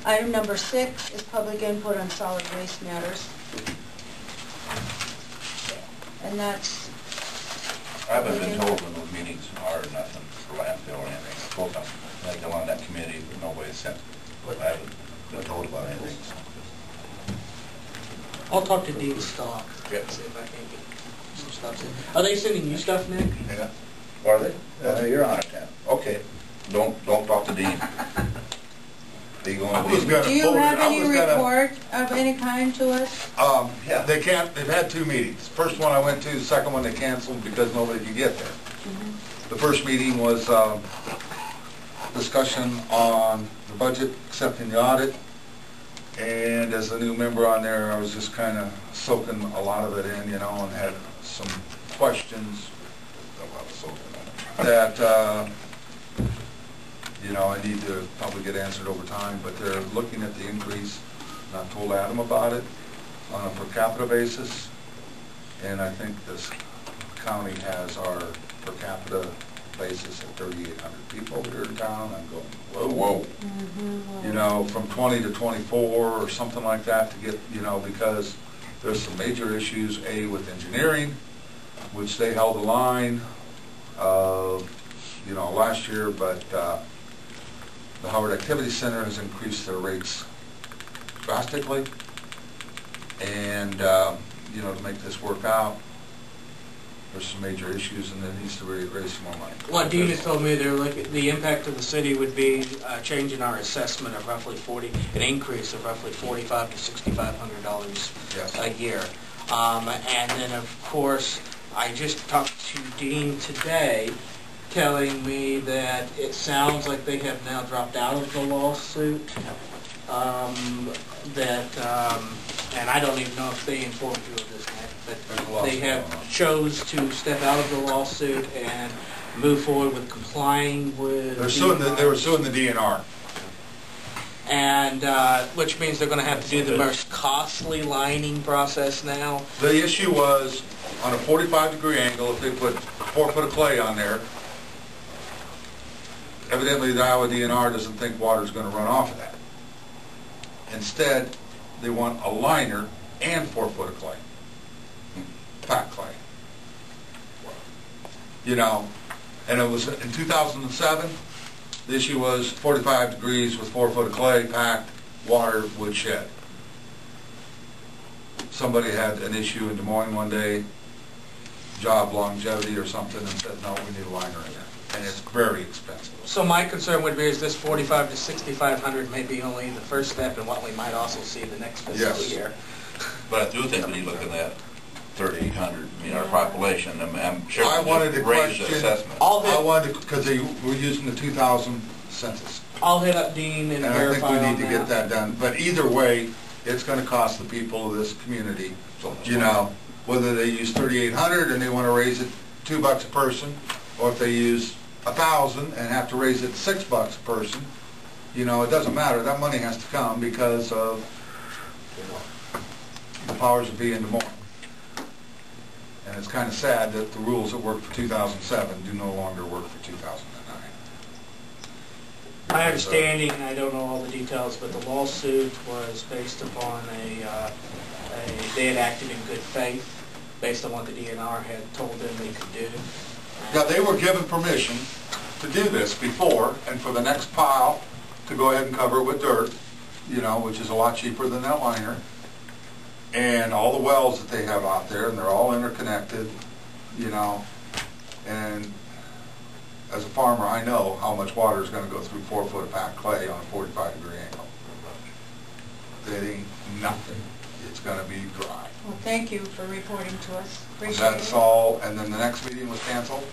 Item number 6 is public input on solid waste matters. And that's... I haven't been told when those meetings are nothing for landfill or anything. Both of them, like I'm on that committee, but nobody sent. But I haven't been told about anything. I'll talk to Dean Stock. Yeah. See if I can get some stuff in. Are they sending you stuff, Nick? Yeah. Are they? You're on it, then. Okay. Don't talk to Dean. Do you have any report of any kind to us? Yeah, they've had 2 meetings. First one I went to, the second one they canceled because nobody could get there. The first meeting was discussion on the budget, accepting the audit. And as a new member on there, I was just kind of soaking a lot of it in, you know, and had some questions that, you know, I need to probably get answered over time, but they're looking at the increase. And I told Adam about it on a per capita basis, and I think this county has our per capita basis at 3,800 people here in town. I'm going, whoa. You know, from 20 to 24 or something like that to get, you know, because there's some major issues, with engineering, which they held the line, you know, last year, but the Howard Activity Center has increased their rates drastically, and you know, to make this work out, there's some major issues, and there needs to really raise some more money. Well, Dean has told me the impact to the city would be a change in our assessment of roughly an increase of roughly $4,500 to $6,500 a year. And then, of course, I just talked to Dean today, telling me that it sounds like they have now dropped out of the lawsuit. And I don't even know if they informed you of this, Nick, but they have chose to step out of the lawsuit and move forward with complying with. They were suing the DNR. And which means they're going to have to do the most costly lining process now. The issue was on a 45-degree angle. If they put 4 foot of clay on there, evidently the Iowa DNR doesn't think water's going to run off of that. Instead, they want a liner and 4 foot of clay, packed clay. You know, and it was in 2007. The issue was 45 degrees with 4 foot of clay packed, water would shed. Somebody had an issue in Des Moines one day, job longevity or something, and said, no, we need a liner in there. And it's very expensive. So my concern would be is this $4,500 to $6,500 may be only the first step in what we might also see the next fiscal year. But I do think when you look at that 3,800, I mean, our population, I'm sure I wanted to raise question, the assessment. I wanted to, because they were using the 2000 census. I'll hit up Dean and verify I think we need to get that done. But either way, it's going to cost the people of this community, you know, whether they use 3,800 and they want to raise it $2 a person, or if they use 1,000 and have to raise it $6 a person, you know, it doesn't matter. That money has to come because of the powers that be in Des Moines. And it's kind of sad that the rules that worked for 2007 do no longer work for 2009. My understanding, and I don't know all the details, but the lawsuit was based upon they had acted in good faith based on what the DNR had told them they could do. Yeah, they were given permission to do this before, and for the next pile to go ahead and cover it with dirt, you know, which is a lot cheaper than that liner. And all the wells that they have out there, and they're all interconnected, you know, and as a farmer, I know how much water is going to go through 4 foot of packed clay on a 45-degree angle. That ain't nothing. It's going to be dry. Well, thank you for reporting to us. Appreciate That's it. all, and then the next meeting was canceled?